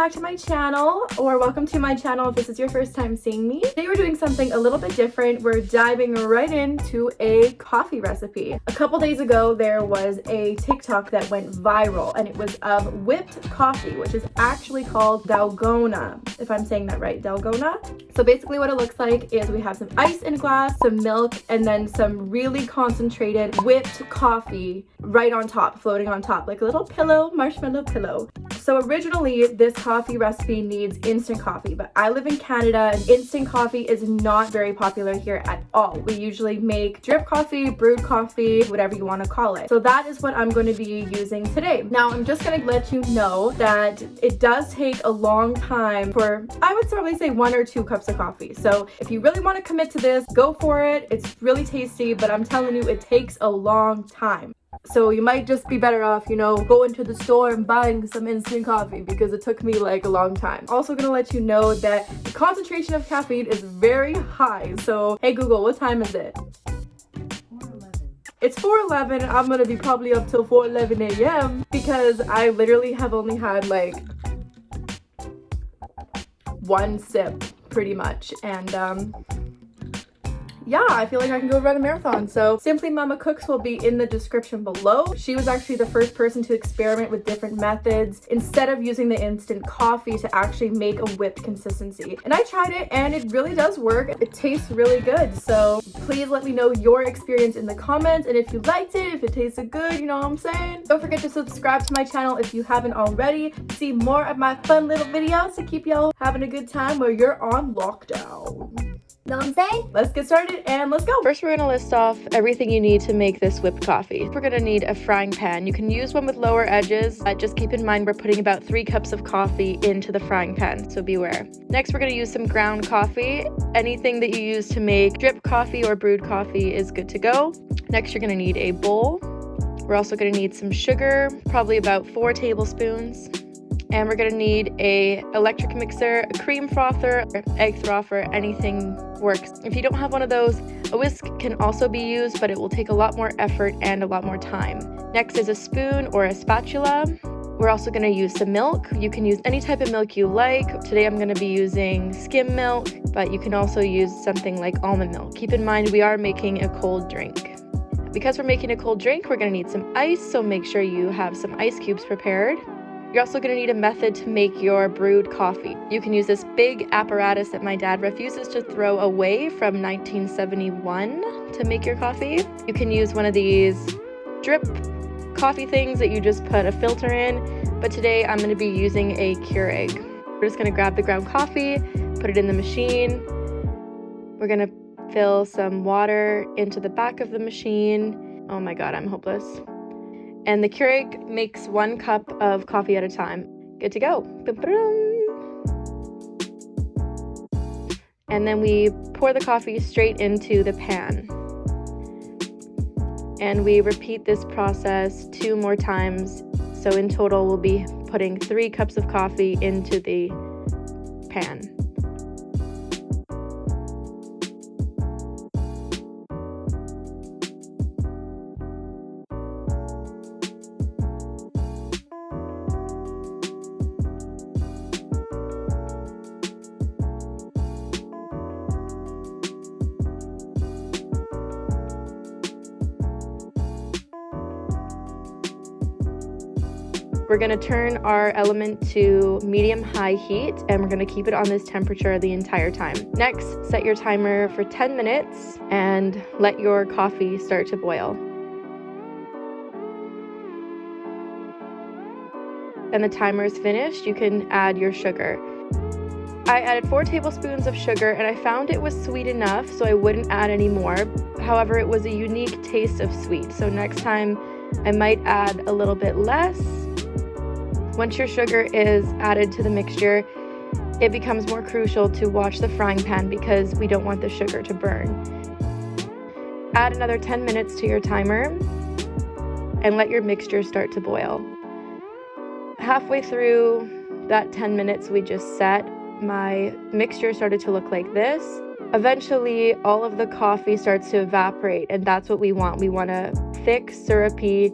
back to my channel, or welcome to my channel if this is your first time seeing me. Today we're doing something a little bit different. We're diving right into a coffee recipe. A couple days ago there was a TikTok that went viral, and it was of whipped coffee, which is actually called dalgona, if I'm saying that right, dalgona. So basically what it looks like is we have some ice in a glass, some milk, and then some really concentrated whipped coffee right on top, floating on top, like a little pillow, marshmallow pillow. So originally this coffee recipe needs instant coffee, but I live in Canada and instant coffee is not very popular here at all. We usually make drip coffee, brewed coffee, whatever you want to call it. So that is what I'm going to be using today. Now I'm just going to let you know that it does take a long time for, I would probably say 1 or 2 cups of coffee. So if you really want to commit to this, go for it. It's really tasty, but I'm telling you, it takes a long time. So you might just be better off, going to the store and buying some instant coffee, because it took me like a long time. Also gonna let you know that the concentration of caffeine is very high. So hey Google, what time is it? 4:11. It's 4:11 and I'm gonna be probably up till 4:11 a.m. because I literally have only had like 1 sip pretty much, and yeah, I feel like I can go run a marathon. So Simply Mama Cooks will be in the description below. She was actually the first person to experiment with different methods instead of using the instant coffee to actually make a whipped consistency. And I tried it and it really does work. It tastes really good. So please let me know your experience in the comments, and if you liked it, if it tasted good, you know what I'm saying? Don't forget to subscribe to my channel if you haven't already. See more of my fun little videos to keep y'all having a good time while you're on lockdown. Know what I'm saying? Let's get started and let's go. First, we're gonna list off everything you need to make this whipped coffee. We're gonna need a frying pan. You can use one with lower edges. Just keep in mind we're putting about 3 cups of coffee into the frying pan, so beware. Next, we're gonna use some ground coffee. Anything that you use to make drip coffee or brewed coffee is good to go. Next, you're gonna need a bowl. We're also gonna need some sugar, probably about 4 tablespoons. And we're gonna need a electric mixer, a cream frother, egg frother, anything works. If you don't have one of those, a whisk can also be used, but it will take a lot more effort and a lot more time. Next is a spoon or a spatula. We're also gonna use some milk. You can use any type of milk you like. Today I'm gonna be using skim milk, but you can also use something like almond milk. Keep in mind we are making a cold drink. Because we're making a cold drink, we're gonna need some ice, so make sure you have some ice cubes prepared. You're also going to need a method to make your brewed coffee. You can use this big apparatus that my dad refuses to throw away from 1971 to make your coffee. You can use one of these drip coffee things that you just put a filter in, but today I'm going to be using a Keurig. We're just going to grab the ground coffee, put it in the machine. We're going to fill some water into the back of the machine. Oh my god, I'm hopeless. And the Keurig makes 1 cup of coffee at a time. Good to go. And then we pour the coffee straight into the pan. And we repeat this process 2 more times. So in total, we'll be putting 3 cups of coffee into the pan. We're going to turn our element to medium-high heat, and we're going to keep it on this temperature the entire time. Next, set your timer for 10 minutes and let your coffee start to boil. And the timer is finished. You can add your sugar. I added 4 tablespoons of sugar, and I found it was sweet enough, so I wouldn't add any more. However, it was a unique taste of sweet, so next time I might add a little bit less. Once your sugar is added to the mixture, it becomes more crucial to watch the frying pan because we don't want the sugar to burn. Add another 10 minutes to your timer and let your mixture start to boil. Halfway through that 10 minutes we just set, my mixture started to look like this. Eventually, all of the coffee starts to evaporate, and that's what we want. We want a thick, syrupy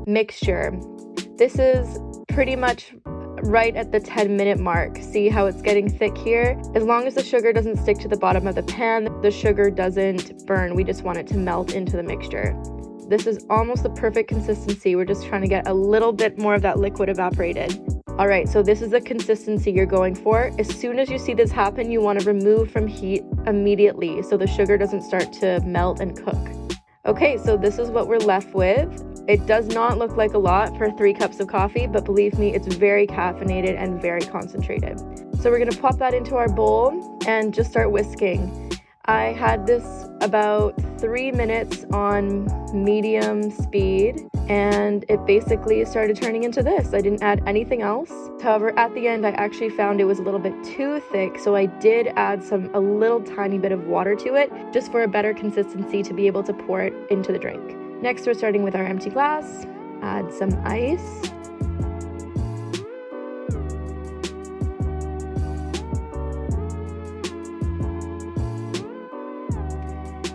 mixture. This is pretty much right at the 10-minute mark. See how it's getting thick here? As long as the sugar doesn't stick to the bottom of the pan, the sugar doesn't burn. We just want it to melt into the mixture. This is almost the perfect consistency. We're just trying to get a little bit more of that liquid evaporated. All right, so this is the consistency you're going for. As soon as you see this happen, you want to remove from heat immediately so the sugar doesn't start to melt and cook. Okay, so this is what we're left with. It does not look like a lot for 3 cups of coffee, but believe me, it's very caffeinated and very concentrated. So we're gonna pop that into our bowl and just start whisking. I had this about 3 minutes on medium speed, and it basically started turning into this. I didn't add anything else. However, at the end, I actually found it was a little bit too thick, so I did add a little tiny bit of water to it, just for a better consistency to be able to pour it into the drink. Next, we're starting with our empty glass. Add some ice.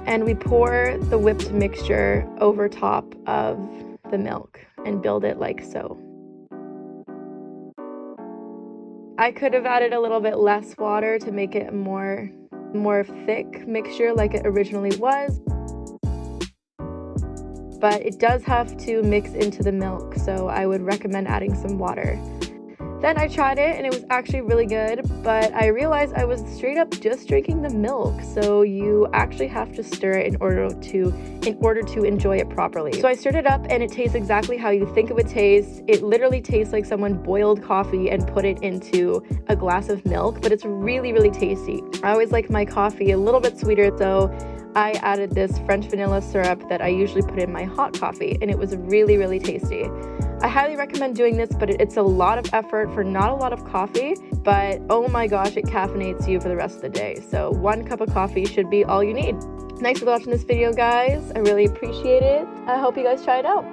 And we pour the whipped mixture over top of the milk and build it like so. I could have added a little bit less water to make it more thick mixture like it originally was. But it does have to mix into the milk, so I would recommend adding some water. Then I tried it and it was actually really good, but I realized I was straight up just drinking the milk, so you actually have to stir it in order to enjoy it properly. So I stirred it up and it tastes exactly how you think it would taste. It literally tastes like someone boiled coffee and put it into a glass of milk, but it's really, really tasty. I always like my coffee a little bit sweeter, so I added this French vanilla syrup that I usually put in my hot coffee, and it was really, really tasty. I highly recommend doing this, but it's a lot of effort for not a lot of coffee, but oh my gosh, it caffeinates you for the rest of the day. So 1 cup of coffee should be all you need. Thanks for watching this video, guys. I really appreciate it. I hope you guys try it out.